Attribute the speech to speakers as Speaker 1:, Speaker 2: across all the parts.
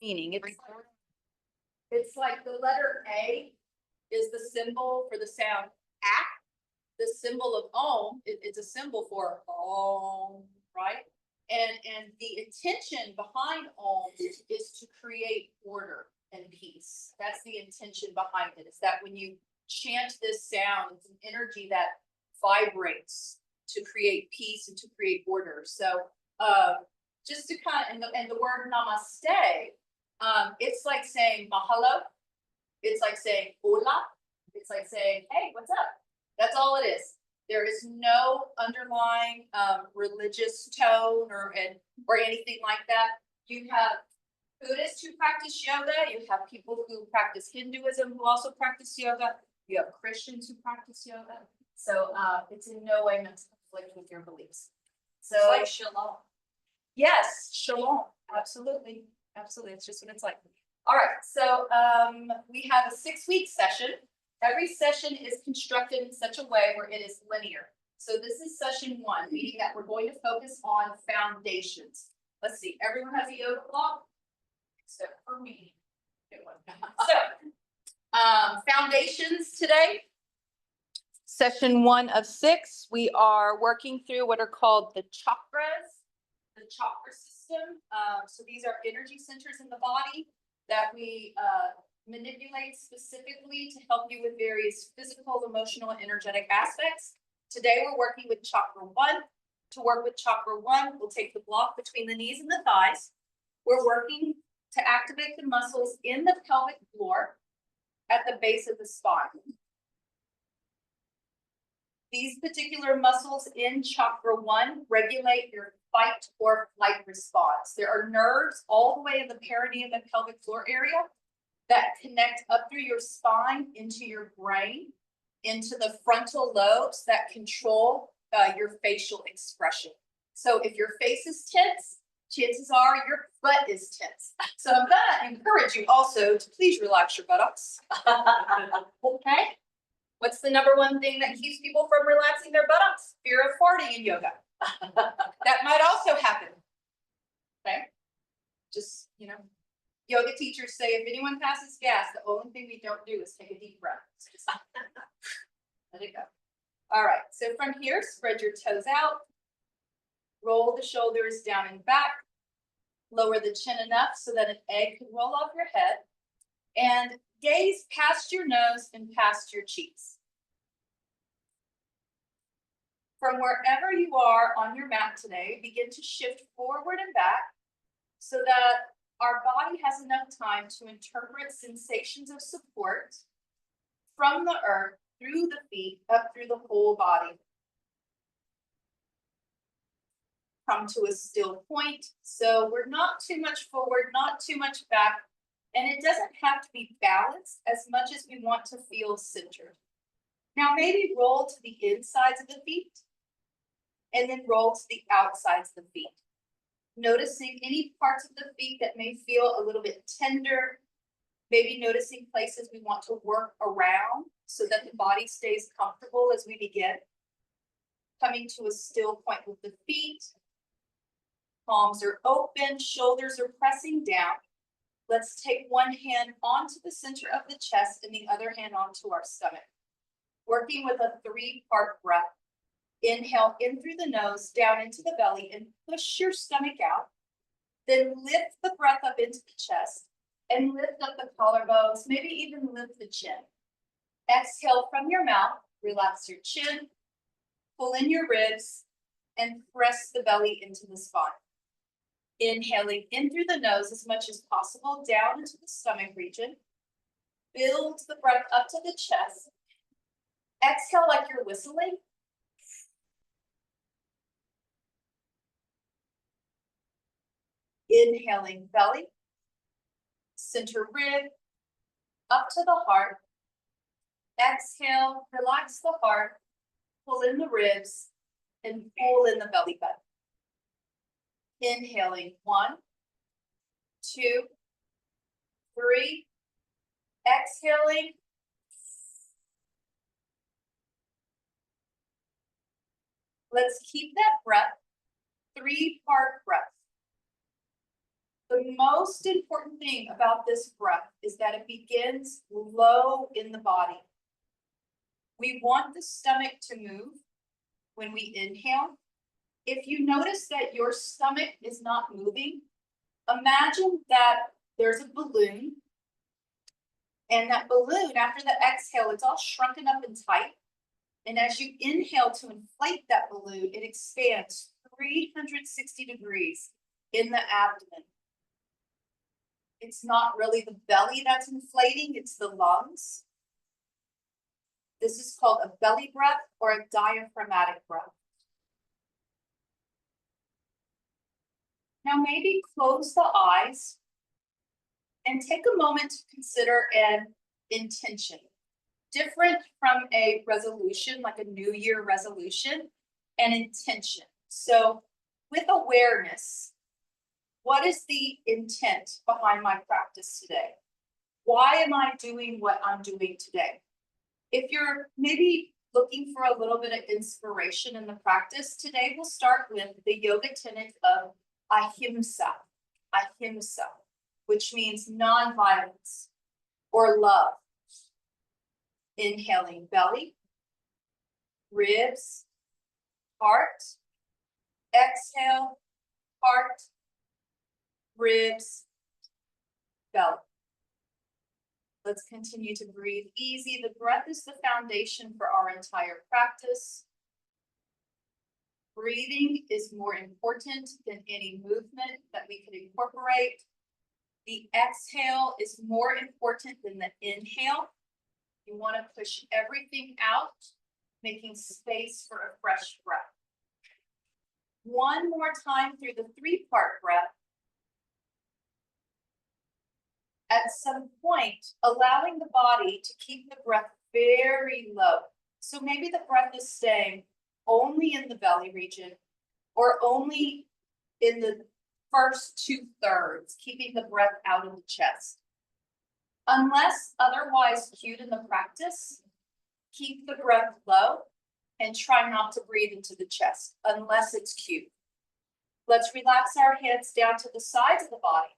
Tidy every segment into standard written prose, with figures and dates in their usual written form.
Speaker 1: meaning. It's like the letter A is the symbol for the sound ak. The symbol of Om, it's a symbol for Om, right? And the intention behind Om is to create order and peace. That's the intention behind it. Is that when you chant this sound, it's an energy that vibrates to create peace and to create order. So just to kind of, and the word namaste, it's like saying mahalo. It's like saying hola. It's like saying, hey, what's up? That's all it is. There is no underlying religious tone or anything like that. You have Buddhists who practice yoga. You have people who practice Hinduism who also practice yoga. You have Christians who practice yoga. So it's in no way meant to conflict with your beliefs. So
Speaker 2: it's like shalom.
Speaker 1: Yes, shalom. Absolutely. Absolutely. It's just what it's like. All right. So we have a 6-week session. Every session is constructed in such a way where it is linear. So this is session 1, meaning that we're going to focus on foundations. Let's see. Everyone has a yoga block? Except for me. So foundations today. Session 1 of 6. We are working through what are called the chakras. The chakra system. So these are energy centers in the body that we manipulate specifically to help you with various physical, emotional, and energetic aspects. Today we're working with chakra 1. To work with chakra 1, we'll take the block between the knees and the thighs. We're working to activate the muscles in the pelvic floor at the base of the spine. These particular muscles in chakra 1 regulate your fight or flight response. There are nerves all the way in the perineum and pelvic floor area that connect up through your spine into your brain, into the frontal lobes that control your facial expression. So if your face is tense, chances are your butt is tense. So I'm gonna encourage you also to please relax your buttocks. Okay? What's the #1 thing that keeps people from relaxing their buttocks? Fear of farting in yoga. That might also happen. Okay? Just, yoga teachers say if anyone passes gas, the only thing we don't do is take a deep breath. So just let it go. All right. So from here, spread your toes out. Roll the shoulders down and back. Lower the chin enough so that an egg can roll off your head. And gaze past your nose and past your cheeks. From wherever you are on your mat today, begin to shift forward and back so that our body has enough time to interpret sensations of support from the earth through the feet up through the whole body. Come to a still point. So we're not too much forward, not too much back. And it doesn't have to be balanced as much as we want to feel centered. Now maybe roll to the insides of the feet and then roll to the outsides of the feet. Noticing any parts of the feet that may feel a little bit tender, maybe noticing places we want to work around so that the body stays comfortable as we begin. Coming to a still point with the feet. Palms are open, shoulders are pressing down. Let's take one hand onto the center of the chest and the other hand onto our stomach. Working with a 3-part breath. Inhale in through the nose, down into the belly, and push your stomach out. Then lift the breath up into the chest and lift up the collarbones, maybe even lift the chin. Exhale from your mouth, relax your chin, pull in your ribs, and press the belly into the spine. Inhaling in through the nose as much as possible, down into the stomach region. Build the breath up to the chest. Exhale like you're whistling. Inhaling belly, center rib, up to the heart. Exhale, relax the heart, pull in the ribs, and pull in the belly button. Inhaling 1, 2, 3. Exhaling. Let's keep that breath, 3-part breath. The most important thing about this breath is that it begins low in the body. We want the stomach to move when we inhale. If you notice that your stomach is not moving, imagine that there's a balloon, and that balloon, after the exhale, it's all shrunken up and tight. And as you inhale to inflate that balloon, it expands 360 degrees in the abdomen. It's not really the belly that's inflating, it's the lungs. This is called a belly breath or a diaphragmatic breath. Now maybe close the eyes and take a moment to consider an intention. Different from a resolution, like a New Year resolution, an intention. So with awareness, what is the intent behind my practice today? Why am I doing what I'm doing today? If you're maybe looking for a little bit of inspiration in the practice, today we'll start with the yoga tenet of ahimsa, which means non-violence or love. Inhaling belly, ribs, heart. Exhale, heart, ribs, belly. Let's continue to breathe easy. The breath is the foundation for our entire practice. Breathing is more important than any movement that we could incorporate. The exhale is more important than the inhale. You want to push everything out, making space for a fresh breath. One more time through the three-part breath. At some point, allowing the body to keep the breath very low. So maybe the breath is staying only in the belly region or only in the first 2/3, keeping the breath out of the chest. Unless otherwise cued in the practice, keep the breath low and try not to breathe into the chest unless it's cued. Let's relax our hands down to the sides of the body.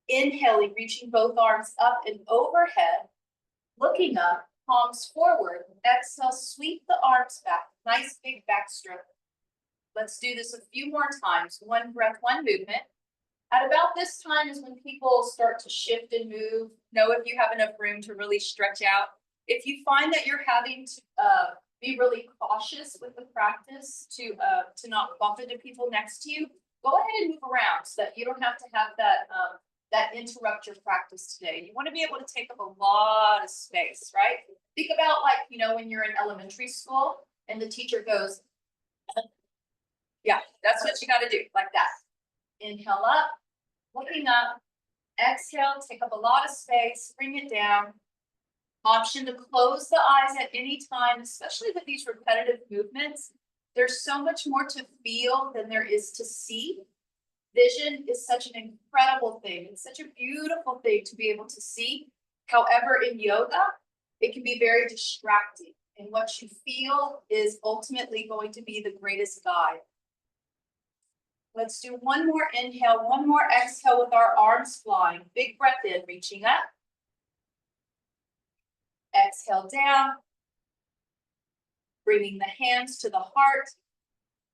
Speaker 1: Inhaling, reaching both arms up and overhead, looking up, palms forward. Exhale, sweep the arms back. Nice big back stroke. Let's do this a few more times. One breath, one movement. At about this time is when people start to shift and move. Know if you have enough room to really stretch out. If you find that you're having to be really cautious with the practice to not bump into people next to you, go ahead and move around so that you don't have to have that interrupt your practice today. You want to be able to take up a lot of space, right? Think about when you're in elementary school and the teacher goes, yeah, that's what you got to do, like that. Inhale up, looking up, exhale, take up a lot of space, bring it down. Option to close the eyes at any time, especially with these repetitive movements. There's so much more to feel than there is to see. Vision is such an incredible thing. It's such a beautiful thing to be able to see. However, in yoga, it can be very distracting. And what you feel is ultimately going to be the greatest guide. Let's do one more inhale, one more exhale with our arms flying. Big breath in, reaching up. Exhale down. Bringing the hands to the heart.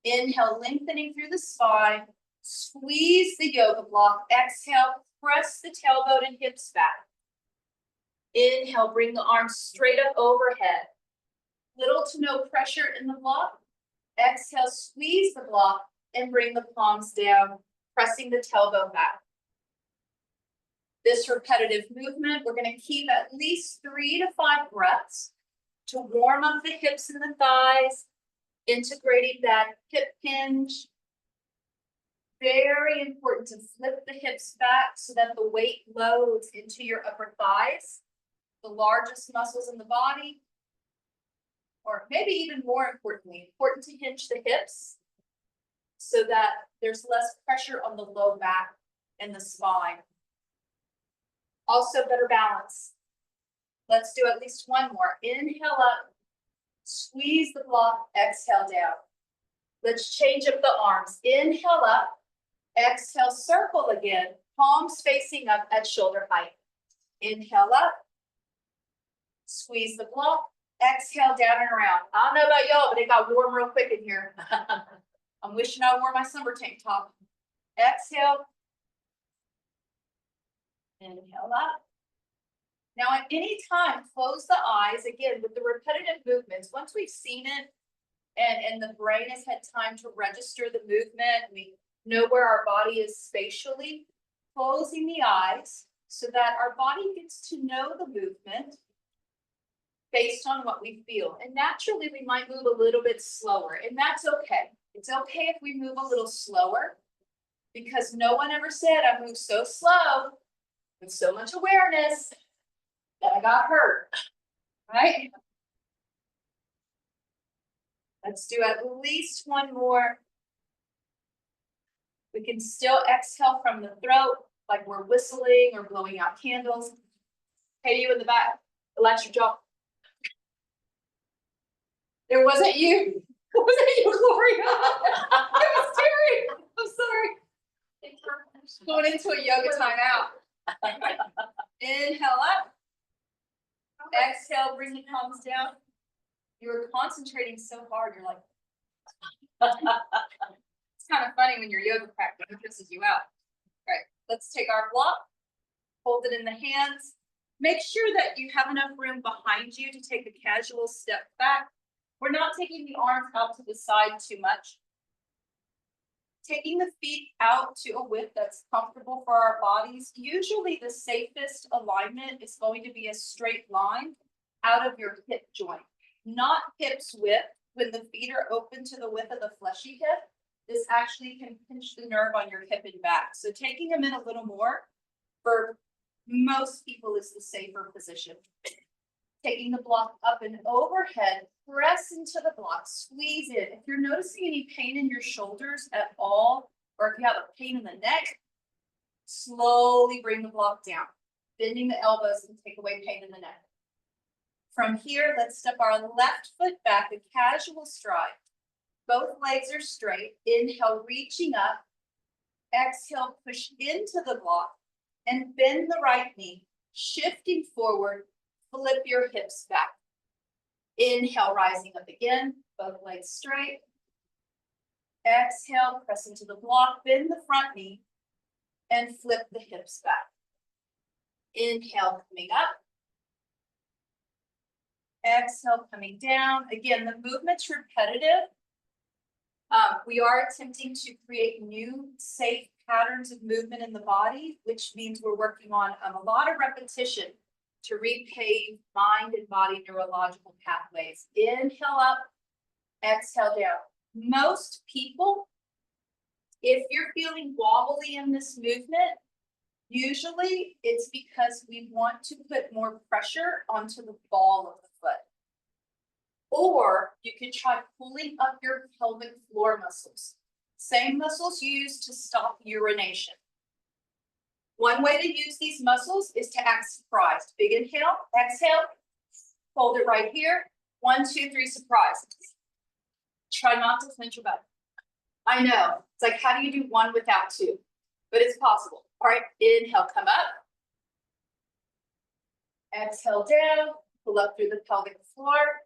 Speaker 1: Inhale, lengthening through the spine. Squeeze the yoga block. Exhale, press the tailbone and hips back. Inhale, bring the arms straight up overhead. Little to no pressure in the block. Exhale, squeeze the block and bring the palms down, pressing the tailbone back. This repetitive movement, we're going to keep at least 3 to 5 breaths to warm up the hips and the thighs, integrating that hip hinge. Very important to flip the hips back so that the weight loads into your upper thighs, the largest muscles in the body. Or maybe even more importantly, important to hinge the hips so that there's less pressure on the low back and the spine. Also better balance. Let's do at least one more. Inhale up, squeeze the block, exhale down. Let's change up the arms. Inhale up, exhale, circle again, Palms facing up at shoulder height. Inhale up. Squeeze the block. Exhale down and around. I don't know about y'all, but it got warm real quick in here. I'm wishing I wore my summer tank top. Exhale. Inhale up. Now at any time, close the eyes again with the repetitive movements. Once we've seen it and the brain has had time to register the movement, we know where our body is spatially, closing the eyes so that our body gets to know the movement based on what we feel. And naturally, we might move a little bit slower, and that's okay. It's okay if we move a little slower, because no one ever said I move so slow with so much awareness that I got hurt, right? Let's do at least one more. We can still exhale from the throat, like we're whistling or blowing out candles. Hey, you in the back, relax your jaw. It wasn't you. It wasn't you, Gloria. It was Terry. I'm sorry. Going into a yoga timeout. Inhale up. Exhale, bring the palms down. You were concentrating so hard, you're like, it's kind of funny when your yoga practice pisses you out. All right, let's take our block, hold it in the hands. Make sure that you have enough room behind you to take a casual step back. We're not taking the arms out to the side too much. Taking the feet out to a width that's comfortable for our bodies. Usually the safest alignment is going to be a straight line out of your hip joint, not hips width. When the feet are open to the width of the fleshy hip, this actually can pinch the nerve on your hip and back. So taking them in a little more for most people is the safer position. Taking the block up and overhead, press into the block, squeeze it. If you're noticing any pain in your shoulders at all, or if you have a pain in the neck, slowly bring the block down, bending the elbows and take away pain in the neck. From here, let's step our left foot back, a casual stride. Both legs are straight. Inhale, reaching up. Exhale, push into the block and bend the right knee, shifting forward. Flip your hips back. Inhale, rising up again, both legs straight. Exhale, press into the block, bend the front knee, and flip the hips back. Inhale, coming up. Exhale, coming down. Again, the movement's repetitive. We are attempting to create new, safe patterns of movement in the body, which means we're working on a lot of repetition to repave mind and body neurological pathways. Inhale up, exhale down. Most people, if you're feeling wobbly in this movement, usually it's because we want to put more pressure onto the ball of the foot. Or you can try pulling up your pelvic floor muscles. Same muscles used to stop urination. One way to use these muscles is to act surprised. Big inhale, exhale, hold it right here. 1, 2, 3, surprise. Try not to clench your butt. I know, it's like, how do you do one without two? But it's possible. All right, inhale, come up. Exhale down, pull up through the pelvic floor.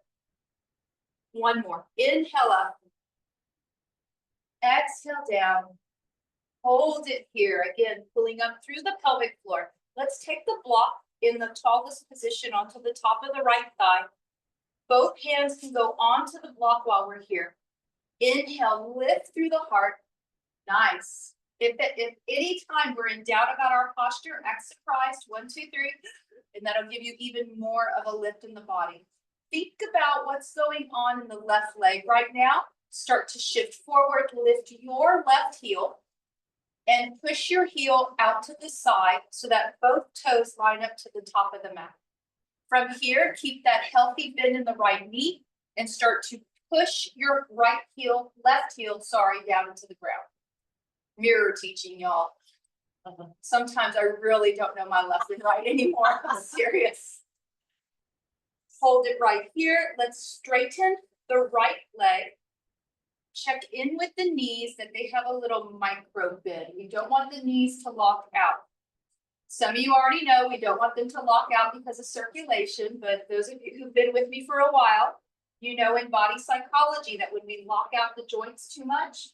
Speaker 1: One more, inhale up. Exhale down. Hold it here, again, pulling up through the pelvic floor. Let's take the block in the tallest position onto the top of the right thigh. Both hands can go onto the block while we're here. Inhale, lift through the heart. Nice. If any time we're in doubt about our posture, act surprised. 1, 2, 3, and that'll give you even more of a lift in the body. Think about what's going on in the left leg right now. Start to shift forward, lift your left heel, and push your heel out to the side so that both toes line up to the top of the mat. From here, keep that healthy bend in the right knee and start to push your left heel, down into the ground. Mirror teaching, y'all. Sometimes I really don't know my left and right anymore. I'm serious. Hold it right here. Let's straighten the right leg. check in with the knees that they have a little micro bend. We don't want the knees to lock out. Some of you already know we don't want them to lock out because of circulation, but those of you who've been with me for a while, you know in body psychology that when we lock out the joints too much,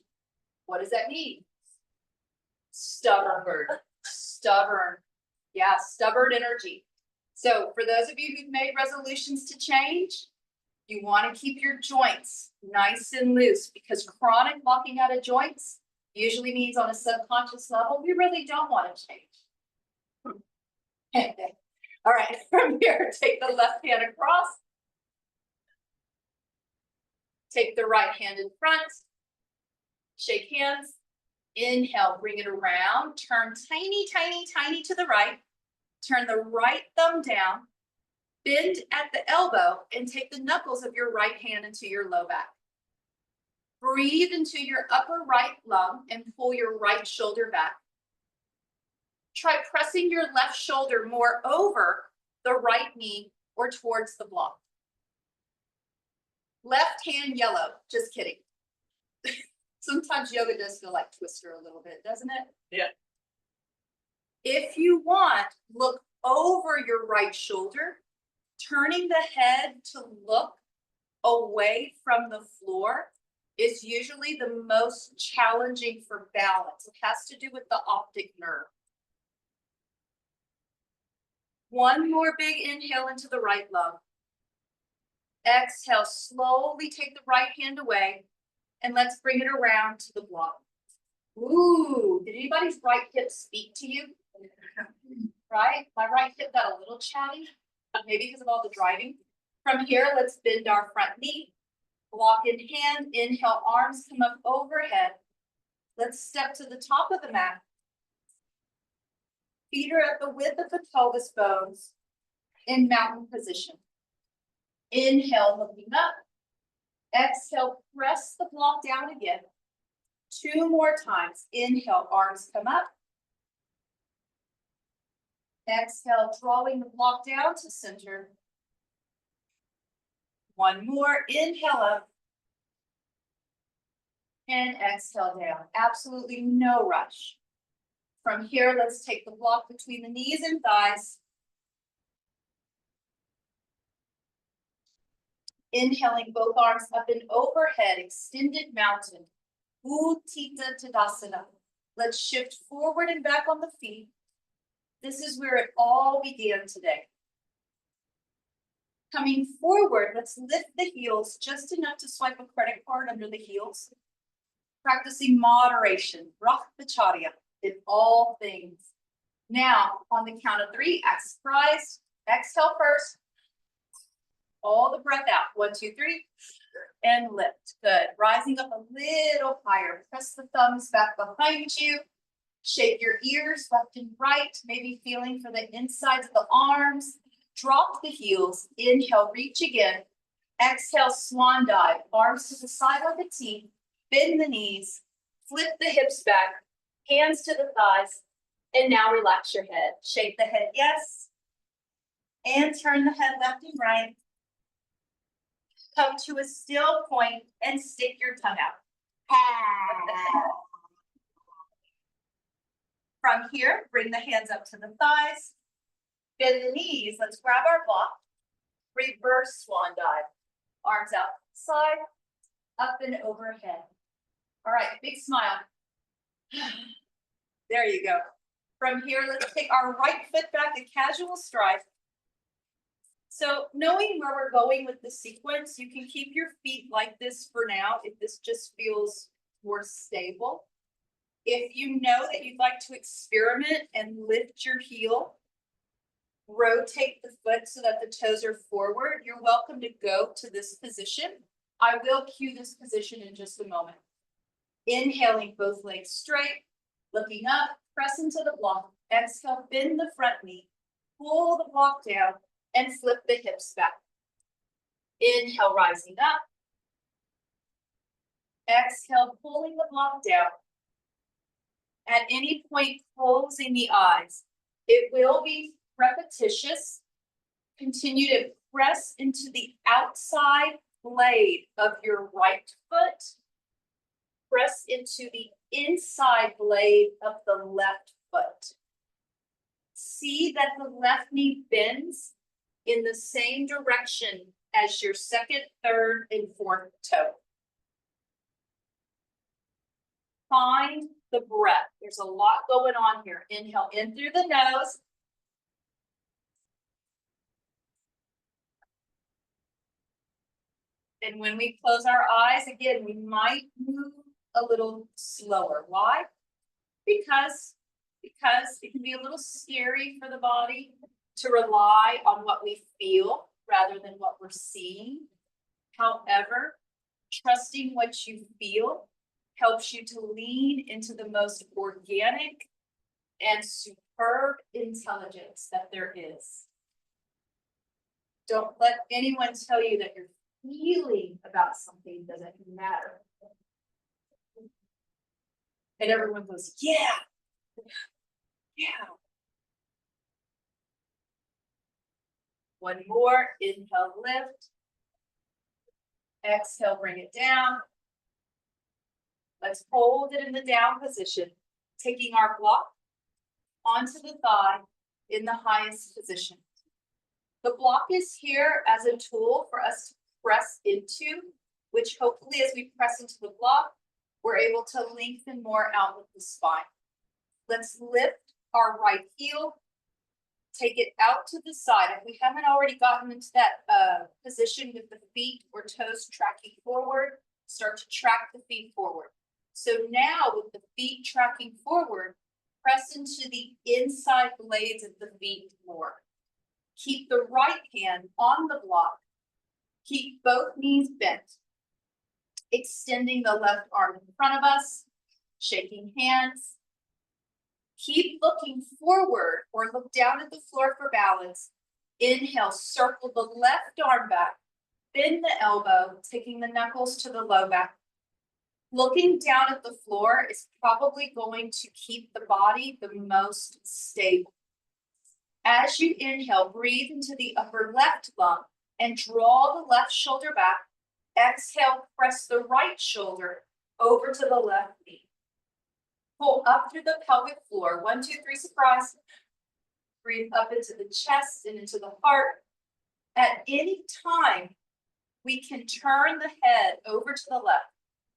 Speaker 1: what does that mean? Stubborn. Stubborn. Yeah, stubborn energy. So for those of you who've made resolutions to change, you want to keep your joints nice and loose because chronic locking out of joints usually means on a subconscious level, we really don't want to change. All right, from here, take the left hand across. Take the right hand in front. Shake hands. Inhale, bring it around. Turn tiny, tiny, tiny to the right. Turn the right thumb down. Bend at the elbow and take the knuckles of your right hand into your low back. Breathe into your upper right lung and pull your right shoulder back. Try pressing your left shoulder more over the right knee or towards the block. Left hand yellow, just kidding. Sometimes yoga does feel like twister a little bit, doesn't it?
Speaker 2: Yeah.
Speaker 1: If you want, look over your right shoulder, turning the head to look away from the floor is usually the most challenging for balance. It has to do with the optic nerve. One more big inhale into the right lung. Exhale, slowly take the right hand away and let's bring it around to the block. Ooh, did anybody's right hip speak to you? Right? My right hip got a little chatty, maybe because of all the driving. From here, let's bend our front knee. Block in hand, inhale, arms come up overhead. Let's step to the top of the mat. Feet are at the width of the pelvis bones in mountain position. Inhale, looking up. Exhale, press the block down again. 2 more times. Inhale, arms come up. Exhale, drawing the block down to center. 1 more. Inhale up. And exhale down. Absolutely no rush. From here, let's take the block between the knees and thighs. Inhaling both arms up and overhead, extended mountain. Utthita Tadasana. Let's shift forward and back on the feet. This is where it all began today. Coming forward, let's lift the heels just enough to swipe a credit card under the heels. Practicing moderation, brahmacharya in all things. Now, on the count of 3, act surprised. Exhale first. All the breath out. 1, 2, 3. And lift. Good. Rising up a little higher. Press the thumbs back behind you. Shake your ears left and right. Maybe feeling for the insides of the arms. Drop the heels. Inhale, reach again. Exhale, swan dive. Arms to the side like a T. Bend the knees. Flip the hips back. Hands to the thighs. And now relax your head. Shake the head yes. And turn the head left and right. Come to a still point and stick your tongue out. From here, bring the hands up to the thighs. Bend the knees. Let's grab our block. Reverse swan dive. Arms out to the side, up and overhead. All right, big smile. There you go. From here, let's take our right foot back to casual stride. So knowing where we're going with the sequence, you can keep your feet like this for now if this just feels more stable. If you know that you'd like to experiment and lift your heel, rotate the foot so that the toes are forward, you're welcome to go to this position. I will cue this position in just a moment. Inhaling both legs straight, looking up, press into the block. Exhale, bend the front knee, pull the block down, and flip the hips back. Inhale, rising up. Exhale, pulling the block down. At any point, closing the eyes. It will be repetitious. Continue to press into the outside blade of your right foot press into the inside blade of the left foot. See that the left knee bends in the same direction as your second, third, and fourth toe. Find the breath. There's a lot going on here. Inhale in through the nose. And when we close our eyes, again, we might move a little slower. Why? Because it can be a little scary for the body to rely on what we feel rather than what we're seeing. However, trusting what you feel helps you to lean into the most organic and superb intelligence that there is. Don't let anyone tell you that your feeling about something doesn't matter. And everyone goes, yeah, yeah. One more, inhale, lift. Exhale, bring it down. Let's hold it in the down position, taking our block onto the thigh in the highest position. The block is here as a tool for us to press into, which hopefully as we press into the block, we're able to lengthen more out with the spine. Let's lift our right heel, take it out to the side. If we haven't already gotten into that position with the feet or toes tracking forward, start to track the feet forward. So now with the feet tracking forward, press into the inside blades of the feet more. Keep the right hand on the block. Keep both knees bent. Extending the left arm in front of us, shaking hands. Keep looking forward or look down at the floor for balance. Inhale, circle the left arm back. Bend the elbow, taking the knuckles to the low back. Looking down at the floor is probably going to keep the body the most stable. As you inhale, breathe into the upper left lung and draw the left shoulder back. Exhale, press the right shoulder over to the left knee. Pull up through the pelvic floor. 1, 2, 3, surprise. Breathe up into the chest and into the heart. At any time, we can turn the head over to the left.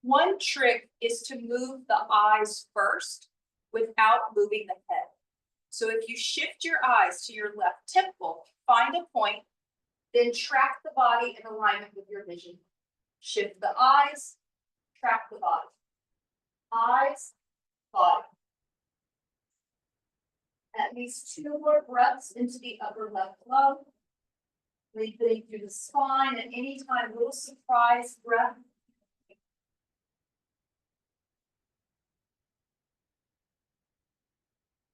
Speaker 1: One trick is to move the eyes first without moving the head. So if you shift your eyes to your left temple, find a point, then track the body in alignment with your vision. Shift the eyes, track the body. Eyes, body. At least 2 more breaths into the upper left lung. Lengthening through the spine at any time, little surprise breath.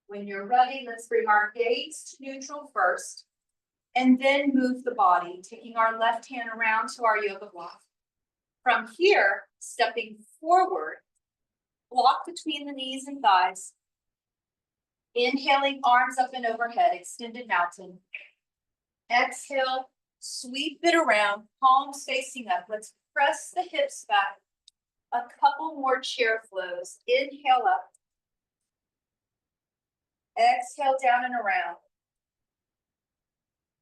Speaker 1: When you're ready, let's bring our gaze to neutral first, and then move the body, taking our left hand around to our yoga block. From here, stepping forward, block between the knees and thighs. Inhaling, arms up and overhead, extended mountain. Exhale, sweep it around, palms facing up. Let's press the hips back. A couple more chair flows. Inhale up. Exhale down and around.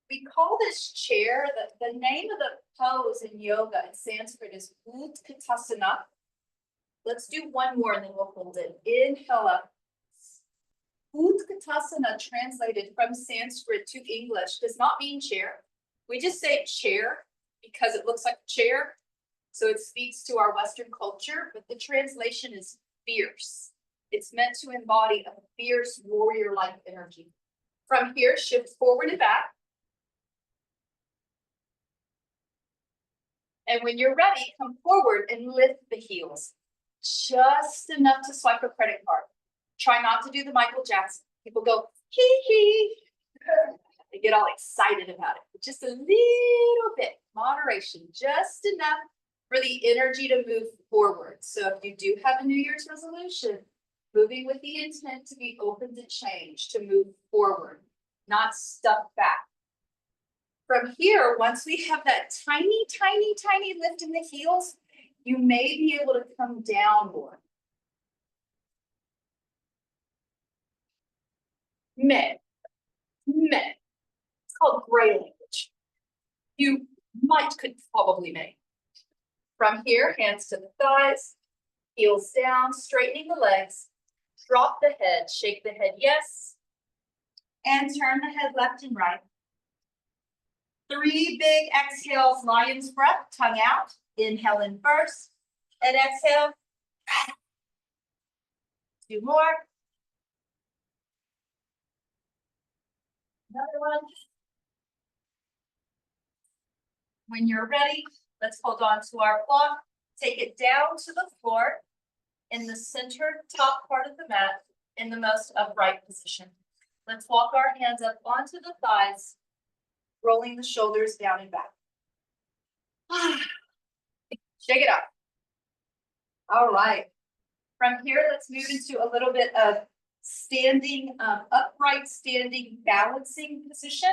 Speaker 1: We call this chair, the name of the pose in yoga in Sanskrit is Utkatasana. Let's do one more and then we'll hold it. Inhale up. Utkatasana, translated from Sanskrit to English, does not mean chair. We just say chair because it looks like a chair. So it speaks to our Western culture, but the translation is fierce. It's meant to embody a fierce warrior-like energy. From here, shift forward and back. And when you're ready, come forward and lift the heels. Just enough to swipe a credit card. Try not to do the Michael Jackson. People go, hee hee. They get all excited about it. But just a little bit, moderation, just enough for the energy to move forward. So if you do have a New Year's resolution, moving with the intent to be open to change, to move forward, not stuck back. From here, once we have that tiny, tiny, tiny lift in the heels, You may be able to come down more. May. It's called gray language. You could probably may. From here, hands to the thighs, heels down, straightening the legs, drop the head, shake the head yes, and turn the head left and right. 3 big exhales, lion's breath, tongue out. Inhale in first, and exhale. 2 more. Another one. When you're ready, let's hold on to our block. Take it down to the floor in the center top part of the mat in the most upright position. Let's walk our hands up onto the thighs, rolling the shoulders down and back. Shake it up. All right. From here, let's move into a little bit of standing, upright standing balancing position.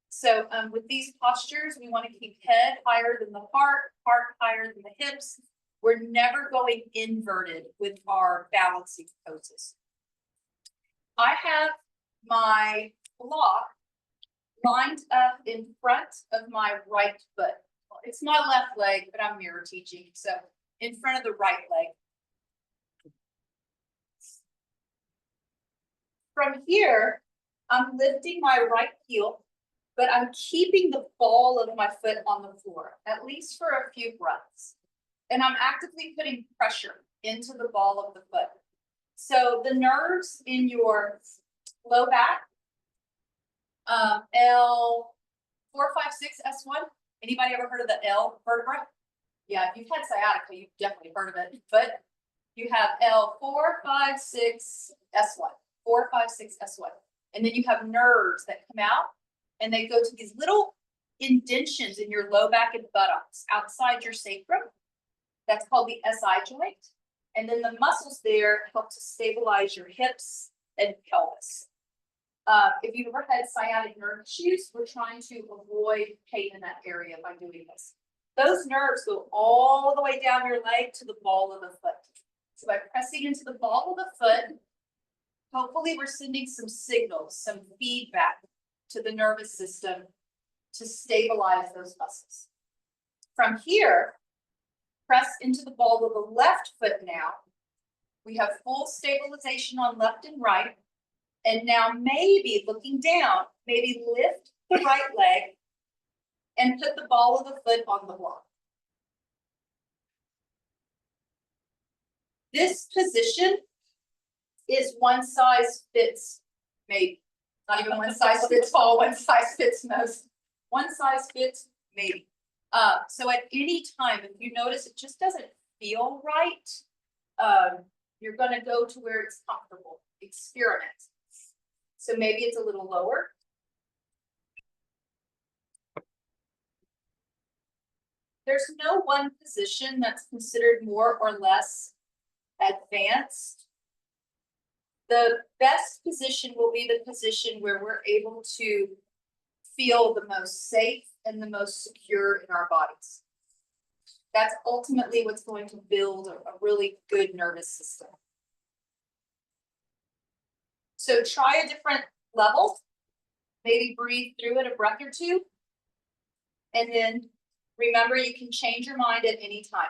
Speaker 1: So with these postures, we want to keep head higher than the heart higher than the hips. We're never going inverted with our balancing poses. I have my block lined up in front of my right foot. It's my left leg, but I'm mirror teaching, so in front of the right leg. From here, I'm lifting my right heel, but I'm keeping the ball of my foot on the floor, at least for a few breaths. And I'm actively putting pressure into the ball of the foot. So the nerves in your low back, L4, 5, 6, S1. Anybody ever heard of the L vertebra? Yeah, if you've had sciatica, you've definitely heard of it. But you have L4, 5, 6, S1. 4, 5, 6, S1. And then you have nerves that come out and they go to these little indentions in your low back and buttocks outside your sacrum. That's called the SI joint. And then the muscles there help to stabilize your hips and pelvis. If you've ever had sciatic nerve issues, we're trying to avoid pain in that area by doing this. Those nerves go all the way down your leg to the ball of the foot. So by pressing into the ball of the foot, hopefully we're sending some signals, some feedback to the nervous system to stabilize those muscles. From here, press into the ball of the left foot now. We have full stabilization on left and right. And now maybe looking down, maybe lift the right leg and put the ball of the foot on the block. This position is one size fits maybe. Not even one size fits all, one size fits most. One size fits maybe. So at any time, if you notice it just doesn't feel right, you're going to go to where it's comfortable. Experiment. So maybe it's a little lower. There's no one position that's considered more or less advanced. The best position will be the position where we're able to feel the most safe and the most secure in our bodies. That's ultimately what's going to build a really good nervous system. So try a different level, maybe breathe through it a breath or two, and then remember you can change your mind at any time.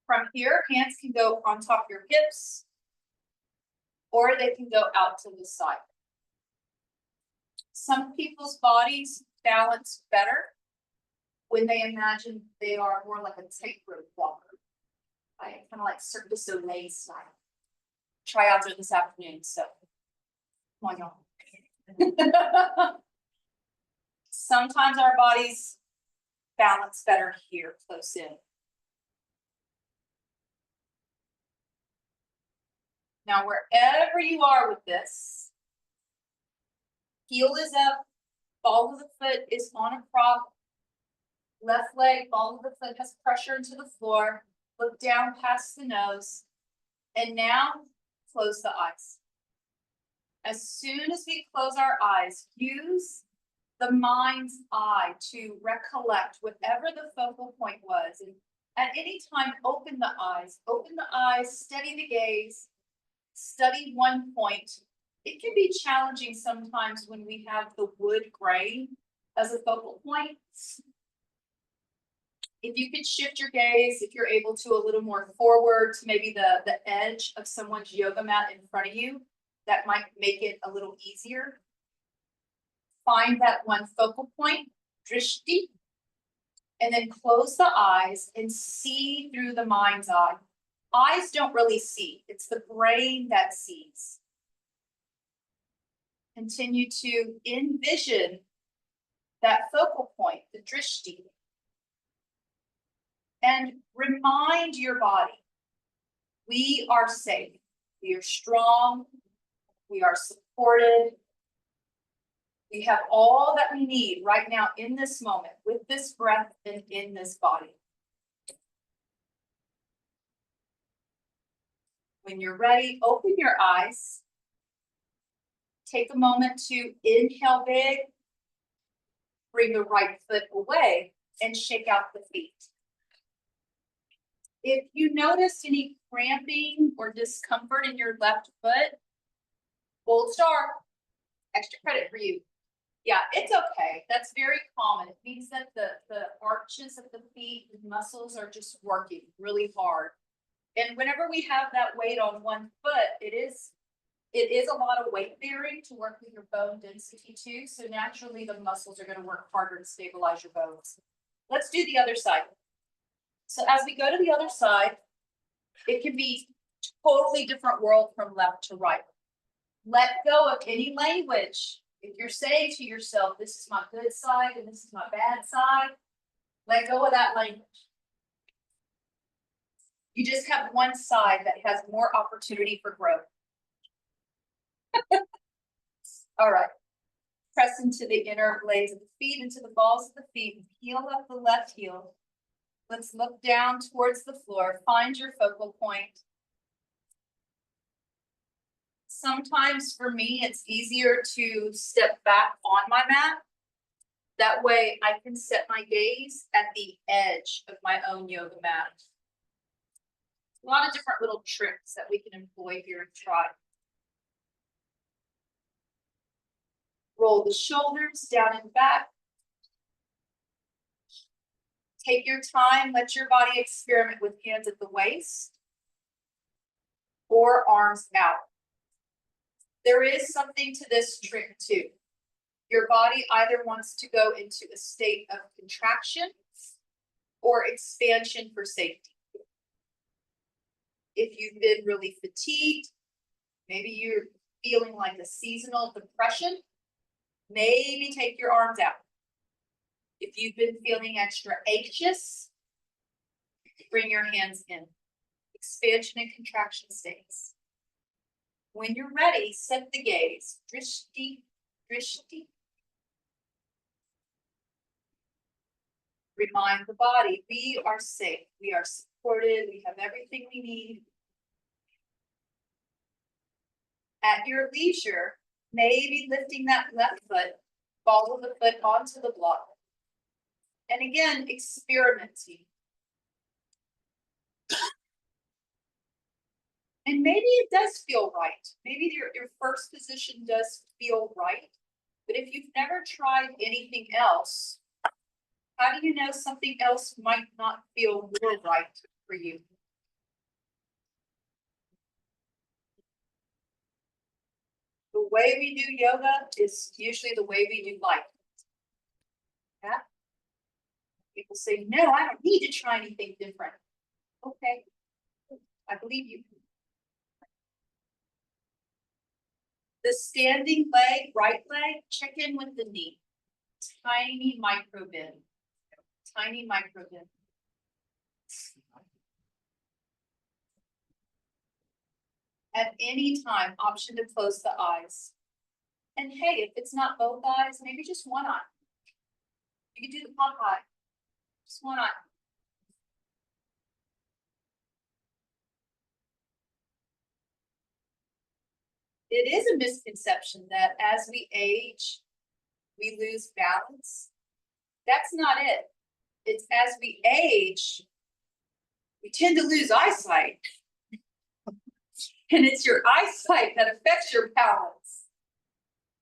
Speaker 1: From here, hands can go on top of your hips, or they can go out to the side. Some people's bodies balance better when they imagine they are more like a tightrope walker, right? Kind of like Cirque du Soleil style. Tryouts are this afternoon, so come on, y'all. Sometimes our bodies balance better here, close in. Now, wherever you are with this, heel is up, ball of the foot is on a prop, left leg, ball of the foot has pressure into the floor, look down past the nose, and now close the eyes. As soon as we close our eyes, use the mind's eye to recollect whatever the focal point was. And at any time, open the eyes, steady the gaze, study one point. It can be challenging sometimes when we have the wood grain as a focal point. If you could shift your gaze, if you're able to, a little more forward to maybe the edge of someone's yoga mat in front of you, that might make it a little easier. Find that one focal point, drishti, and then close the eyes and see through the mind's eye. Eyes don't really see, it's the brain that sees. Continue to envision that focal point, the drishti, and remind your body, we are safe, we are strong, we are supported. We have all that we need right now in this moment, with this breath and in this body. When you're ready, open your eyes. Take a moment to inhale big. Bring the right foot away and shake out the feet. If you notice any cramping or discomfort in your left foot, gold star, extra credit for you. Yeah, it's okay. That's very common. It means that the arches of the feet, the muscles are just working really hard. And whenever we have that weight on one foot, it is a lot of weight bearing to work with your bone density too. So naturally the muscles are going to work harder to stabilize your bones. Let's do the other side. So as we go to the other side, it can be totally different world from left to right. Let go of any language. If you're saying to yourself, this is my good side and this is my bad side, let go of that language. You just have one side that has more opportunity for growth. All right. Press into the inner blades of the feet, into the balls of the feet, heel up the left heel. Let's look down towards the floor. Find your focal point. Sometimes for me, it's easier to step back on my mat. That way I can set my gaze at the edge of my own yoga mat. A lot of different little tricks that we can employ here and try. Roll the shoulders down and back. Take your time, let your body experiment with hands at the waist or arms out. There is something to this trick too. Your body either wants to go into a state of contraction or expansion for safety. If you've been really fatigued, maybe you're feeling like a seasonal depression, maybe take your arms out. If you've been feeling extra anxious, bring your hands in. Expansion and contraction states. When you're ready, set the gaze. Drishti, drishti. Remind the body, we are safe, we are supported, we have everything we need. At your leisure, maybe lifting that left foot, follow the foot onto the block. And again, experimenting. And maybe it does feel right. Maybe your first position does feel right. But if you've never tried anything else, how do you know something else might not feel more right for you? The way we do yoga is usually the way we do life. Yeah? People say, no, I don't need to try anything different. Okay, I believe you. The standing leg, right leg, check in with the knee. Tiny micro bend. Tiny micro bend. At any time, option to close the eyes. And hey, if it's not both eyes, maybe just one eye. You can do the pop eye. Just one eye. It is a misconception that as we age, we lose balance. That's not it. It's as we age, we tend to lose eyesight. And it's your eyesight that affects your balance.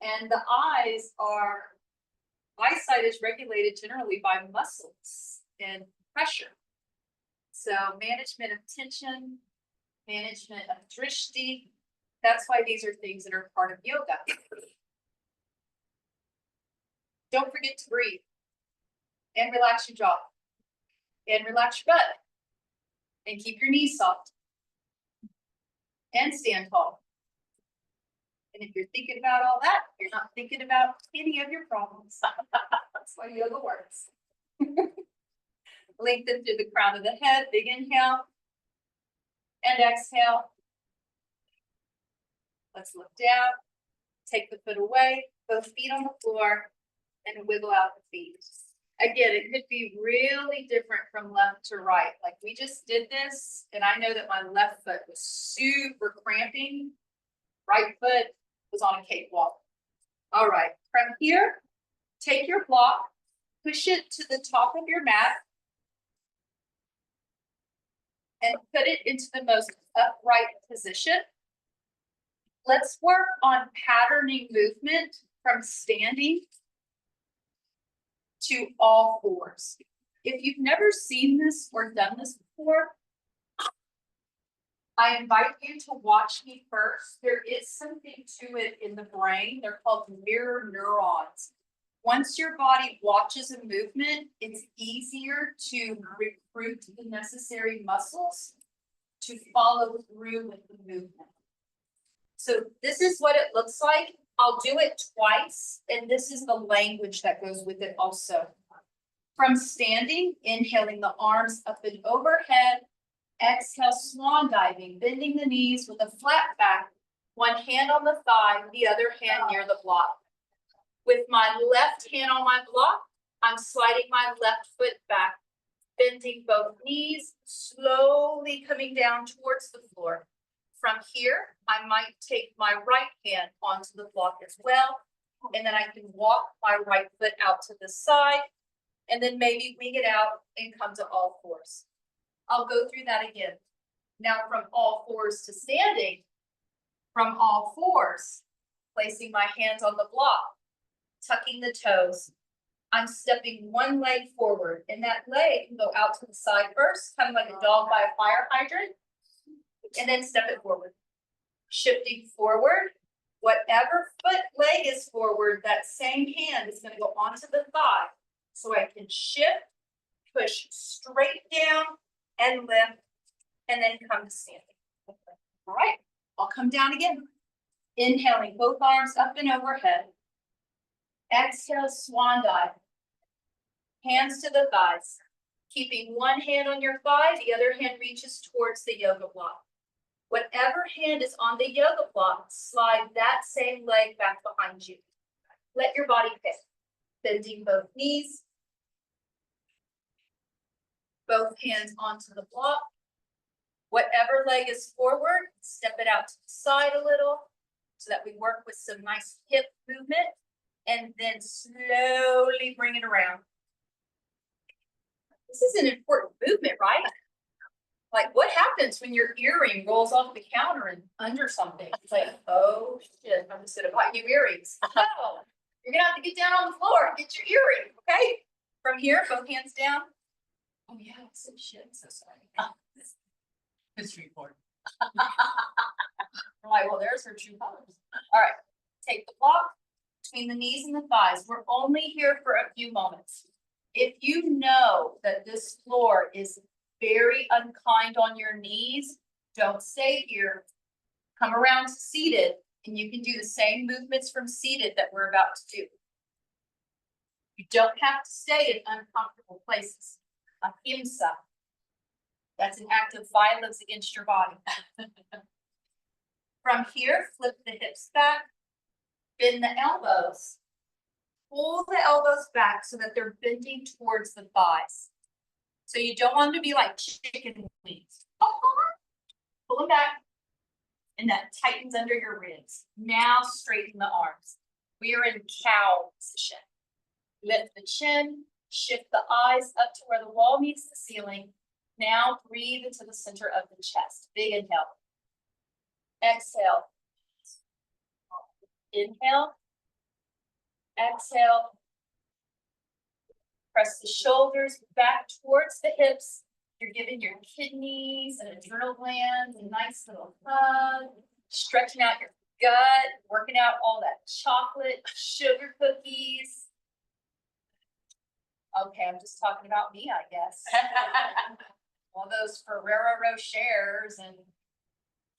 Speaker 1: And the eyesight is regulated generally by muscles and pressure. So management of tension, management of drishti, that's why these are things that are part of yoga. Don't forget to breathe and relax your jaw and relax your butt and keep your knees soft and stand tall. And if you're thinking about all that, you're not thinking about any of your problems. That's why yoga works. Lengthen through the crown of the head, big inhale and exhale. Let's look down, take the foot away, both feet on the floor, and wiggle out the feet. Again, it could be really different from left to right. Like we just did this, and I know that my left foot was super cramping. Right foot was on a cakewalk. All right, from here, take your block, push it to the top of your mat, and put it into the most upright position. Let's work on patterning movement from standing to all fours. If you've never seen this or done this before, I invite you to watch me first. There is something to it in the brain. They're called mirror neurons. Once your body watches a movement, it's easier to recruit the necessary muscles to follow through with the movement. So this is what it looks like. I'll do it twice, and this is the language that goes with it also. From standing, inhaling the arms up and overhead, exhale, swan diving, bending the knees with a flat back, one hand on the thigh, the other hand near the block. With my left hand on my block, I'm sliding my left foot back, bending both knees, slowly coming down towards the floor. From here, I might take my right hand onto the block as well, and then I can walk my right foot out to the side, and then maybe wing it out and come to all fours. I'll go through that again. Now from all fours to standing, from all fours, placing my hands on the block, tucking the toes. I'm stepping one leg forward, and that leg can go out to the side first, kind of like a dog by a fire hydrant, and then step it forward. Shifting forward, whatever leg is forward, that same hand is going to go onto the thigh. So I can shift, push straight down, and lift, and then come to standing. All right, I'll come down again. Inhaling both arms up and overhead. Exhale, swan dive. Hands to the thighs. Keeping one hand on your thigh, the other hand reaches towards the yoga block. Whatever hand is on the yoga block, slide that same leg back behind you. Let your body pick. Bending both knees. Both hands onto the block. Whatever leg is forward, step it out to the side a little so that we work with some nice hip movement, and then slowly bring it around. This is an important movement, right? Like what happens when your earring rolls off the counter and under something? It's like, oh shit, I'm just gonna buy new earrings. No, you're gonna have to get down on the floor and get your earring, okay? From here, both hands down. Oh yeah, so shit, I'm so sorry. History report. I'm like, well, there's her true colors. All right, take the block between the knees and the thighs. We're only here for a few moments. If you know that this floor is very unkind on your knees, don't stay here. Come around to seated, and you can do the same movements from seated that we're about to do. You don't have to stay in uncomfortable places. Ahimsa. That's an act of violence against your body. From here, flip the hips back, bend the elbows, pull the elbows back so that they're bending towards the thighs. So you don't want them to be like chicken wings. Pull them back, and that tightens under your ribs. Now straighten the arms. We are in cow position. Lift the chin, shift the eyes up to where the wall meets the ceiling. Now breathe into the center of the chest. Big inhale. Exhale. Inhale. Exhale. Press the shoulders back towards the hips. You're giving your kidneys and adrenal glands a nice little hug. Stretching out your gut, working out all that chocolate, sugar cookies. Okay, I'm just talking about me, I guess. All those Ferrero Rochers and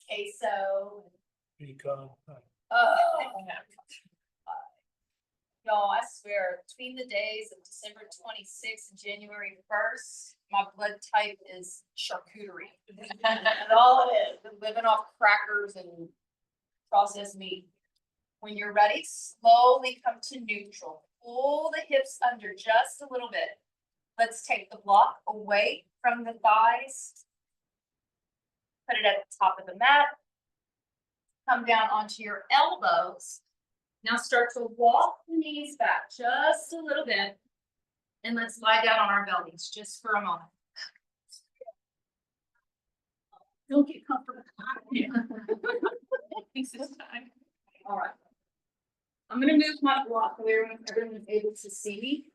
Speaker 1: queso.
Speaker 2: Pecan.
Speaker 1: Oh, y'all, I swear, between the days of December 26th and January 1st, my blood type is charcuterie. That's all it is. Been living off crackers and processed meat. When you're ready, slowly come to neutral. Pull the hips under just a little bit. Let's take the block away from the thighs. Put it at the top of the mat. Come down onto your elbows. Now start to walk the knees back just a little bit. And let's lie down on our bellies just for a moment. Don't get comfortable. All right. I'm going to move my block where everyone's able to see me.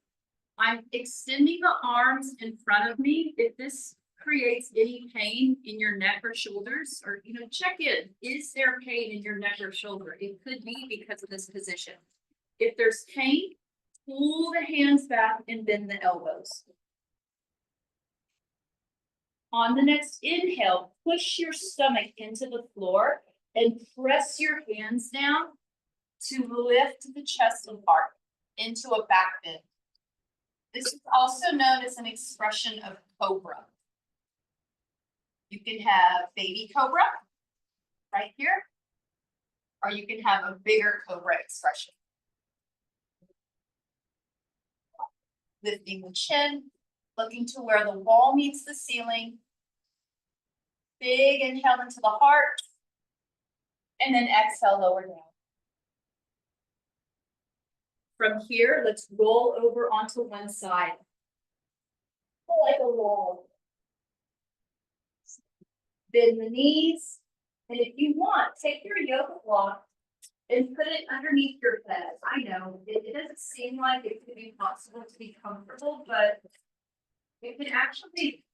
Speaker 1: I'm extending the arms in front of me. If this creates any pain in your neck or shoulders, or check in. Is there pain in your neck or shoulder? It could be because of this position. If there's pain, pull the hands back and bend the elbows. On the next inhale, push your stomach into the floor and press your hands down to lift the chest and heart into a back bend. This is also known as an expression of cobra. You can have baby cobra right here, or you can have a bigger cobra expression. Lifting the chin, looking to where the wall meets the ceiling. Big inhale into the heart, and then exhale, lower down. From here, let's roll over onto one side. Like a wall. Bend the knees, and if you want, take your yoga block and put it underneath your head. I know it doesn't seem like it could be possible to be comfortable, but it can actually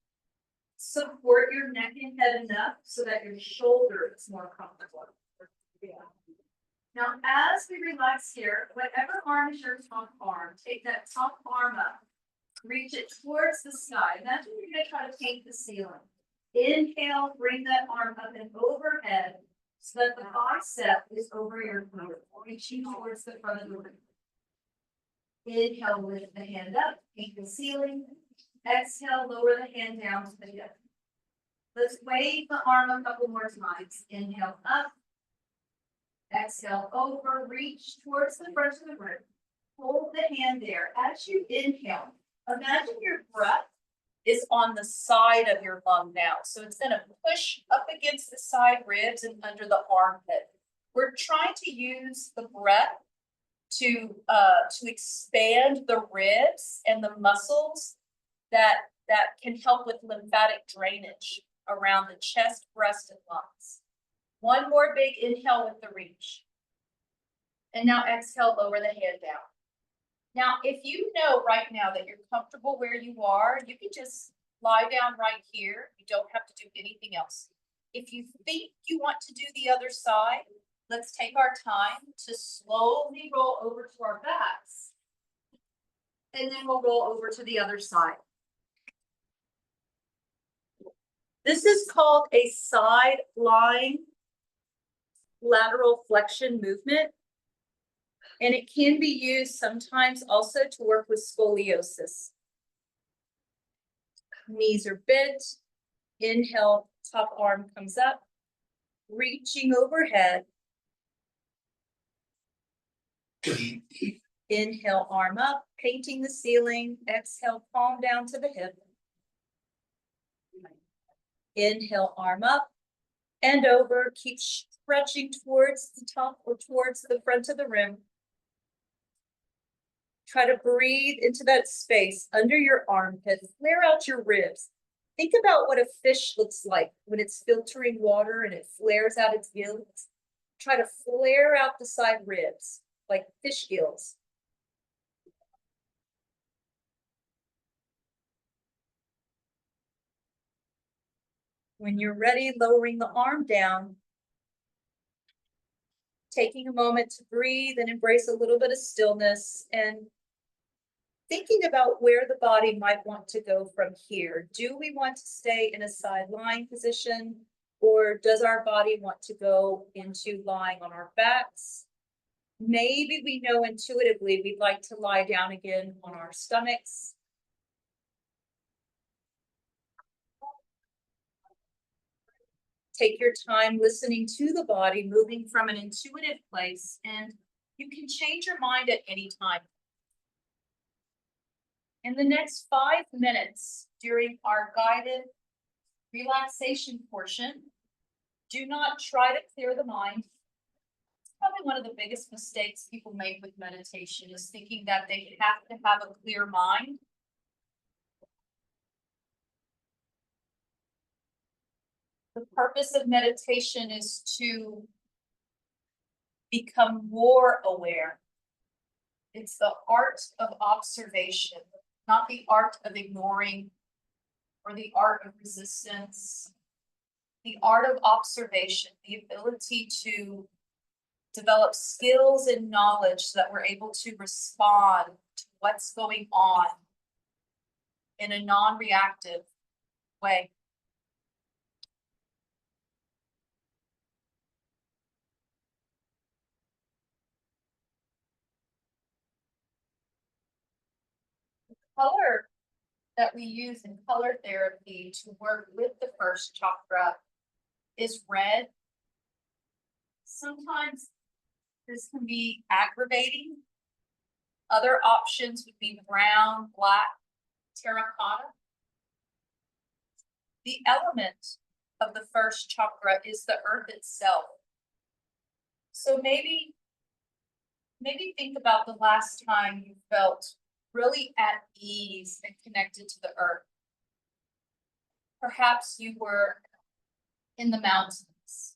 Speaker 1: support your neck and head enough so that your shoulder is more comfortable. Yeah. Now, as we relax here, whatever arm is your top arm, take that top arm up, reach it towards the sky. Imagine you're going to try to paint the ceiling. Inhale, bring that arm up and overhead so that the bicep is over your throat, reaching towards the front of the room. Inhale, lift the hand up, paint the ceiling. Exhale, lower the hand down to the hip. Let's wave the arm a couple more times. Inhale up. Exhale over, reach towards the front of the room. Hold the hand there. As you inhale, imagine your breath is on the side of your lung now. So it's going to push up against the side ribs and under the armpit. We're trying to use the breath to expand the ribs and the muscles that can help with lymphatic drainage around the chest, breast, and lungs. One more big inhale with the reach. And now exhale, lower the hand down. Now, if you know right now that you're comfortable where you are, you can just lie down right here. You don't have to do anything else. If you think you want to do the other side, let's take our time to slowly roll over to our backs. And then we'll roll over to the other side. This is called a side lying lateral flexion movement. And it can be used sometimes also to work with scoliosis. Knees are bent. Inhale, top arm comes up, reaching overhead. Inhale, arm up, painting the ceiling. Exhale, palm down to the hip. Inhale, arm up and over. Keep stretching towards the top or towards the front of the room. Try to breathe into that space under your armpit, flare out your ribs. Think about what a fish looks like when it's filtering water and it flares out its gills. Try to flare out the side ribs like fish gills. When you're ready, lowering the arm down, taking a moment to breathe and embrace a little bit of stillness and thinking about where the body might want to go from here. Do we want to stay in a side lying position, or does our body want to go into lying on our backs? Maybe we know intuitively we'd like to lie down again on our stomachs. Take your time listening to the body, moving from an intuitive place, and you can change your mind at any time. In the next 5 minutes during our guided relaxation portion, do not try to clear the mind. It's probably one of the biggest mistakes people make with meditation is thinking that they have to have a clear mind. The purpose of meditation is to become more aware. It's the art of observation, not the art of ignoring or the art of resistance. The art of observation, the ability to develop skills and knowledge so that we're able to respond to what's going on in a non-reactive way. Color that we use in color therapy to work with the first chakra is red. Sometimes this can be aggravating. Other options would be brown, black, terracotta. The element of the first chakra is the earth itself. So maybe think about the last time you felt really at ease and connected to the earth. Perhaps you were in the mountains,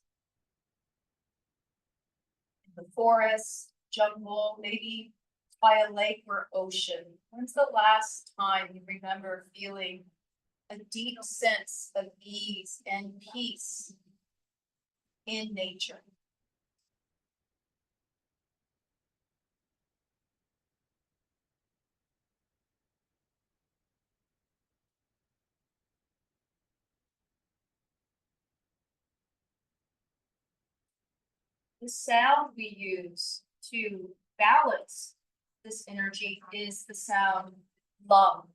Speaker 1: in the forest, jungle, maybe by a lake or ocean. When's the last time you remember feeling a deep sense of ease and peace in nature? The sound we use to balance this energy is the sound lum.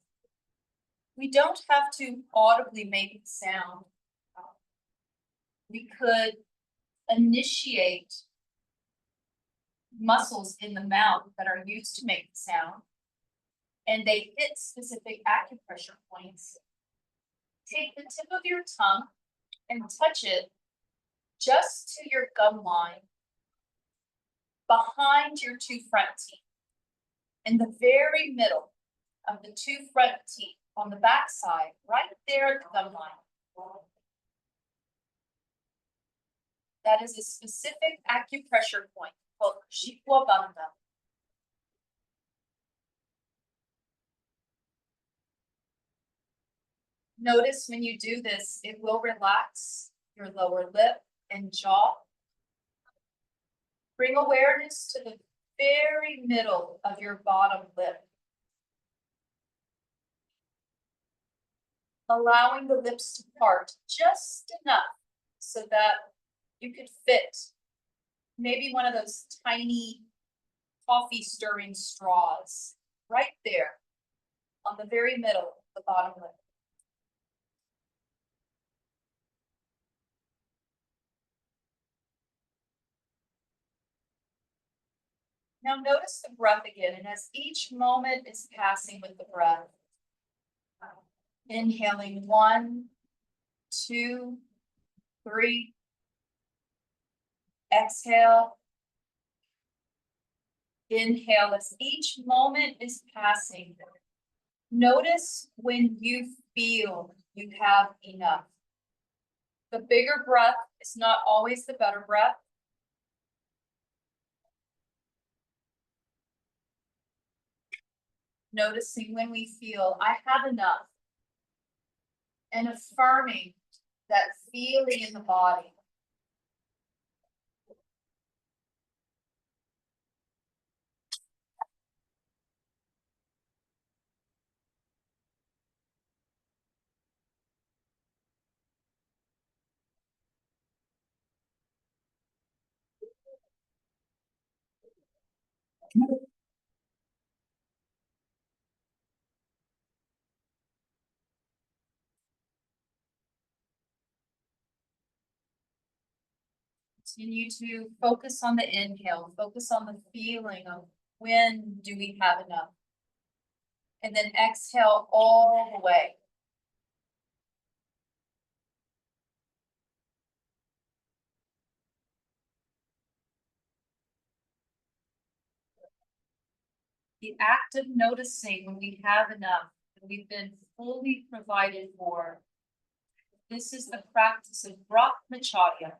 Speaker 1: We don't have to audibly make it sound. We could initiate muscles in the mouth that are used to make the sound, and they hit specific acupressure points. Take the tip of your tongue and touch it just to your gum line, behind your 2 front teeth, in the very middle of the 2 front teeth, on the back side, right there at the gum line. That is a specific acupressure point called Shikwa Bandha. Notice when you do this, it will relax your lower lip and jaw. Bring awareness to the very middle of your bottom lip. Allowing the lips to part just enough so that you could fit maybe one of those tiny coffee stirring straws right there on the very middle of the bottom lip. Now notice the breath again, and as each moment is passing with the breath, inhaling 1, 2, 3, exhale, Inhale as each moment is passing. Notice when you feel you have enough. The bigger breath is not always the better breath. Noticing when we feel I have enough. And affirming that feeling in the body. Continue to focus on the inhale, focus on the feeling of when do we have enough. And then exhale all the way. The act of noticing when we have enough, that we've been fully provided for. This is the practice of Brahmacharya.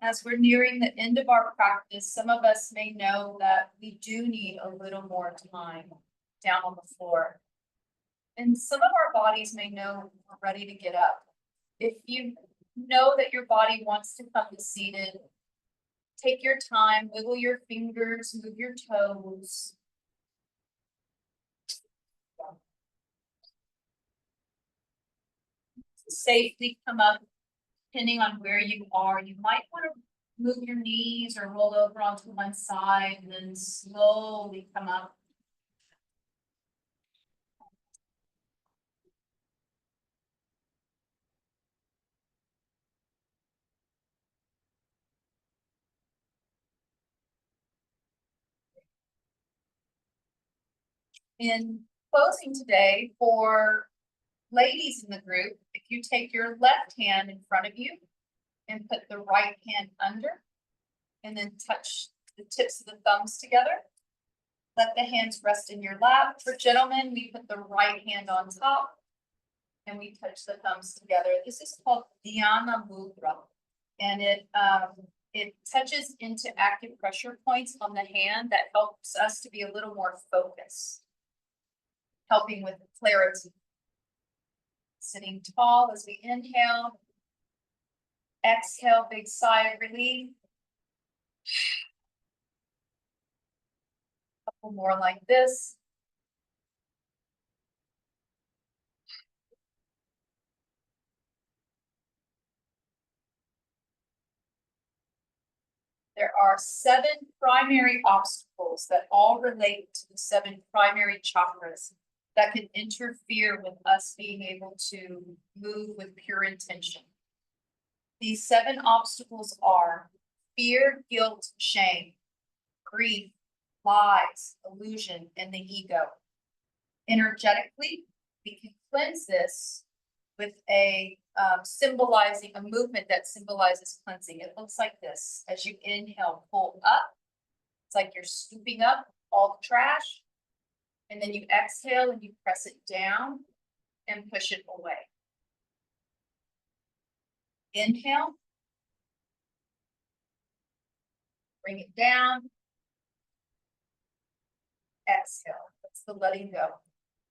Speaker 1: As we're nearing the end of our practice, some of us may know that we do need a little more time down on the floor. And some of our bodies may know we're ready to get up. If you know that your body wants to come to seated, take your time, wiggle your fingers, move your toes. Safely come up, depending on where you are. You might want to move your knees or roll over onto one side and then slowly come up. In closing today, for ladies in the group, if you take your left hand in front of you and put the right hand under, and then touch the tips of the thumbs together. Let the hands rest in your lap. For gentlemen, we put the right hand on top and we touch the thumbs together. This is called Dhyana Mudra, and it touches into active pressure points on the hand that helps us to be a little more focused, helping with clarity. Sitting tall as we inhale. Exhale, big sigh of relief. Couple more like this. There are 7 primary obstacles that all relate to the 7 primary chakras that can interfere with us being able to move with pure intention. These 7 obstacles are fear, guilt, shame, grief, lies, illusion, and the ego. Energetically, we can cleanse this with a symbolizing a movement that symbolizes cleansing. It looks like this. As you inhale, pull up. It's like you're scooping up all the trash. And then you exhale and you press it down and push it away. Inhale. Bring it down. Exhale. That's the letting go.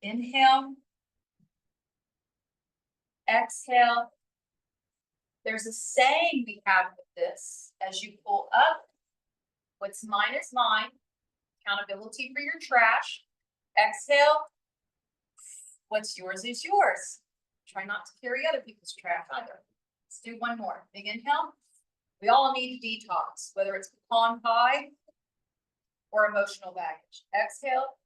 Speaker 1: Inhale. Exhale. There's a saying we have with this. As you pull up, what's mine is mine. Accountability for your trash. Exhale. What's yours is yours. Try not to carry other people's trash either. Let's do one more. Big inhale. We all need a detox, whether it's pecan pie or emotional baggage. Exhale.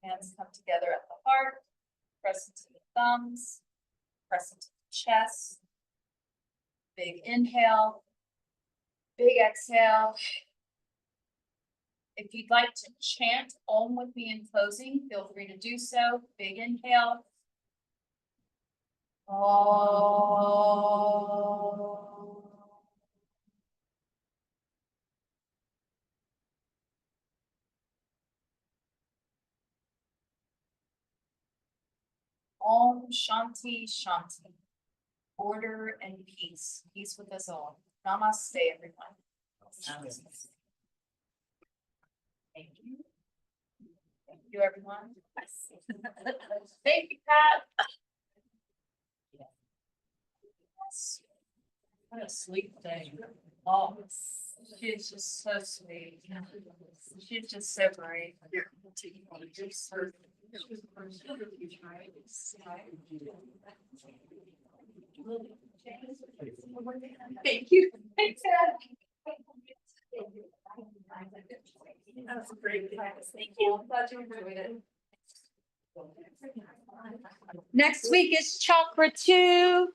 Speaker 1: Hands come together at the heart. Press into the thumbs, press into the chest. Big inhale, big exhale. If you'd like to chant Om with me in closing, feel free to do so. Big inhale. Om Shanti Shanti. Order and peace. Peace with us all. Namaste, everyone. Thank you. Thank you, everyone. Thank you, Pat. What a sweet thing. Oh, she's just so sweet. She's just so great. Thank you. Thanks, Ed. That was a great class. Thank you. I'm glad you enjoyed it. Next week is chakra 2.